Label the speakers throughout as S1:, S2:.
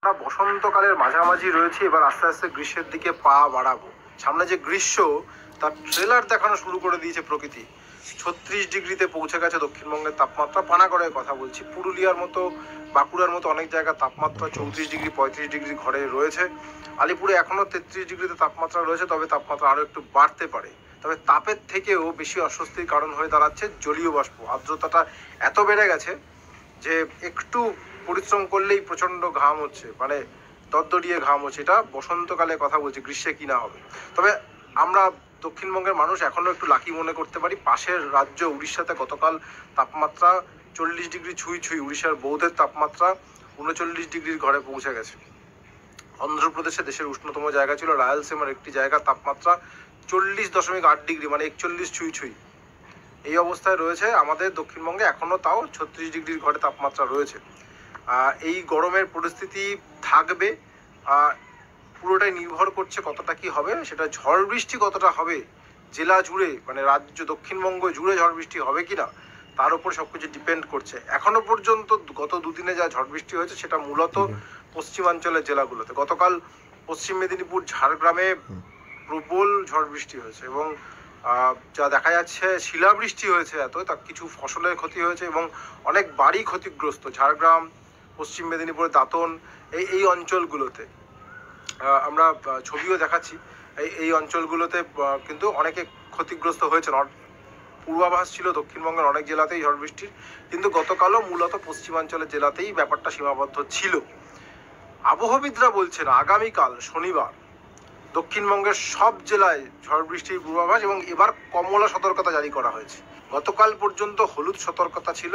S1: আমরা বসন্তকালের মাঝামাঝি রয়েছে, এবার আস্তে আস্তে গ্রীষ্মের দিকে পা বাড়াবো। সামনে যে গ্রীষ্ম, তার ট্রেলার দেখানো শুরু করে দিয়েছে প্রকৃতি। 36 ডিগ্রিতে পৌঁছে গেছে দক্ষিণবঙ্গের তাপমাত্রা। পানাগড়ের কথা বলছি, পুরুলিয়ার মতো, বাঁকুড়ার মতো অনেক জায়গায় তাপমাত্রা 34 ডিগ্রি 35 ডিগ্রি ঘরে রয়েছে। আলিপুরে এখনো 33 ডিগ্রিতে তাপমাত্রা রয়েছে, তবে তাপমাত্রা আরো একটু বাড়তে পারে। তবে তাপের থেকেও বেশি অস্বস্তির কারণ হয়ে দাঁড়াচ্ছে জলীয় বাষ্প। আর্দ্রতাটা এত বেড়ে গেছে যে একটু পরিশ্রম করলেই প্রচন্ড ঘাম হচ্ছে, মানে দরদরিয়ে ঘাম হচ্ছে। এটা বসন্তকালে কথা বলছি, গ্রীষ্মে কি না হবে। তবে আমরা দক্ষিণবঙ্গের মানুষ এখনো একটু লাকি মনে করতে পারি। পাশের রাজ্য উড়িষ্যাতে গতকাল তাপমাত্রা 40 ডিগ্রি ছুঁই ছুঁই। উড়িষ্যার বৌদ্ধের তাপমাত্রা 39 ডিগ্রির ঘরে পৌঁছে গেছে। অন্ধ্রপ্রদেশে দেশের উষ্ণতম জায়গা ছিল রায়ালসীমার একটি জায়গা, তাপমাত্রা 40.8 ডিগ্রি, মানে 41 ছুঁই ছুঁই। এই অবস্থায় রয়েছে আমাদের দক্ষিণবঙ্গে এখনো, তাও 36 ডিগ্রির ঘরে তাপমাত্রা রয়েছে। এই গরমের পরিস্থিতি থাকবে। পুরোটাই নির্ভর করছে কতটা কি হবে, সেটা ঝড় বৃষ্টি কতটা হবে জেলা জুড়ে, মানে রাজ্য দক্ষিণবঙ্গ জুড়ে ঝড় বৃষ্টি হবে কিনা তার উপর সবকিছু ডিপেন্ড করছে। এখনো পর্যন্ত গত দুদিনে যা ঝড় বৃষ্টি হয়েছে সেটা মূলত পশ্চিমাঞ্চলের জেলাগুলোতে। গতকাল পশ্চিম মেদিনীপুর, ঝাড়গ্রামে প্রবল ঝড় বৃষ্টি হয়েছে এবং যা দেখা যাচ্ছে শিলাবৃষ্টি হয়েছে এত, তা কিছু ফসলের ক্ষতি হয়েছে এবং অনেক বাড়ি ক্ষতিগ্রস্ত। ঝাড়গ্রাম, পশ্চিম মেদিনীপুরের দাঁতন, এই অঞ্চলগুলোতে আমরা ছবিও দেখাচ্ছি। এই অঞ্চলগুলোতে কিন্তু অনেকে ক্ষতিগ্রস্ত হয়েছে। পূর্বাভাস ছিল দক্ষিণবঙ্গের অনেক জেলাতেই ঝড় বৃষ্টির, কিন্তু গতকালও মূলত পশ্চিমাঞ্চলের জেলাতেই ব্যাপারটা সীমাবদ্ধ ছিল। আবহবিদরা বলছেন আগামীকাল শনিবার দক্ষিণবঙ্গের সব জেলায় ঝড় বৃষ্টির পূর্বাভাস এবং এবার কমলা সতর্কতা জারি করা হয়েছে। গতকাল পর্যন্ত হলুদ সতর্কতা ছিল,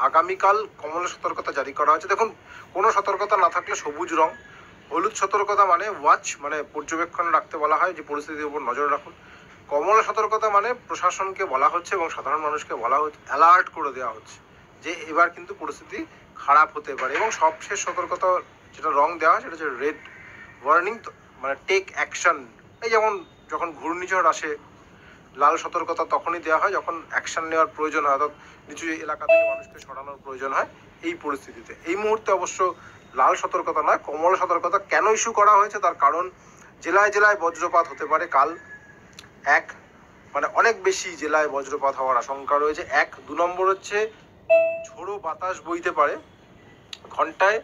S1: আগামীকাল কমলা সতর্কতা জারি করা হয়েছে। দেখুন, কোনো সতর্কতা না থাকলে সবুজ রং। হলুদ সতর্কতা মানে ওয়াচ, মানে পর্যবেক্ষণ রাখতে বলা হয়, যে পরিস্থিতির উপর নজর রাখুন। কমলা সতর্কতা মানে প্রশাসনকে বলা হচ্ছে এবং সাধারণ মানুষকে বলা হচ্ছে, অ্যালার্ট করে দেওয়া হচ্ছে যে এবার কিন্তু পরিস্থিতি খারাপ হতে পারে। এবং সবশেষ সতর্কতা যেটা রং দেওয়া হয় সেটা হচ্ছে রেড ওয়ার্নিং, মানে টেক অ্যাকশন। এই যেমন যখন ঘূর্ণিঝড় আসে, লাল সতর্কতা তখনই দেওয়া হয় যখন অ্যাকশন নেওয়ার প্রয়োজন হয়, অর্থাৎ নিচু এলাকা থেকে মানুষকে সরানোর প্রয়োজন হয়। এই পরিস্থিতিতে এই মুহূর্তে অবশ্য লাল সতর্কতা নয়, কমলা সতর্কতা কেন ইস্যু করা হয়েছে তার কারণ, জেলায় জেলায় বজ্রপাত হতে পারে কাল। মানে অনেক বেশি জেলায় বজ্রপাত হওয়ার আশঙ্কা রয়েছে। 2 নম্বর হচ্ছে ঝোড়ো বাতাস বইতে পারে ঘন্টায়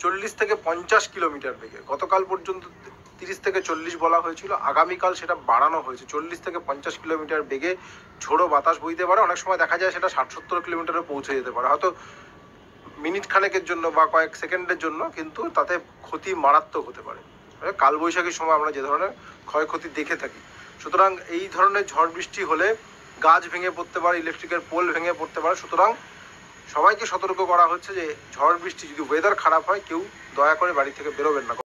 S1: 40 থেকে 50 কিলোমিটার বেগে। গতকাল পর্যন্ত 30 থেকে 40 বলা হয়েছিল, আগামীকাল সেটা বাড়ানো হয়েছে। 40 থেকে 50 কিলোমিটার বেগে ঝোড়ো বাতাস বইতে পারে। অনেক সময় দেখা যায় সেটা 60-70 কিলোমিটারে পৌঁছে যেতে পারে, হয়তো মিনিট খানেকের জন্য বা কয়েক সেকেন্ডের জন্য, কিন্তু তাতে ক্ষতি মারাত্মক হতে পারে। কালবৈশাখীর সময় আমরা যে ধরনের ক্ষয়ক্ষতি দেখে থাকি। সুতরাং এই ধরনের ঝড় বৃষ্টি হলে গাছ ভেঙে পড়তে পারে, ইলেকট্রিকের পোল ভেঙে পড়তে পারে। সুতরাং সবাইকে সতর্ক করা হচ্ছে যে ঝড় বৃষ্টি যদি ওয়েদার খারাপ হয়, কেউ দয়া করে বাড়ি থেকে বেরোবেন না।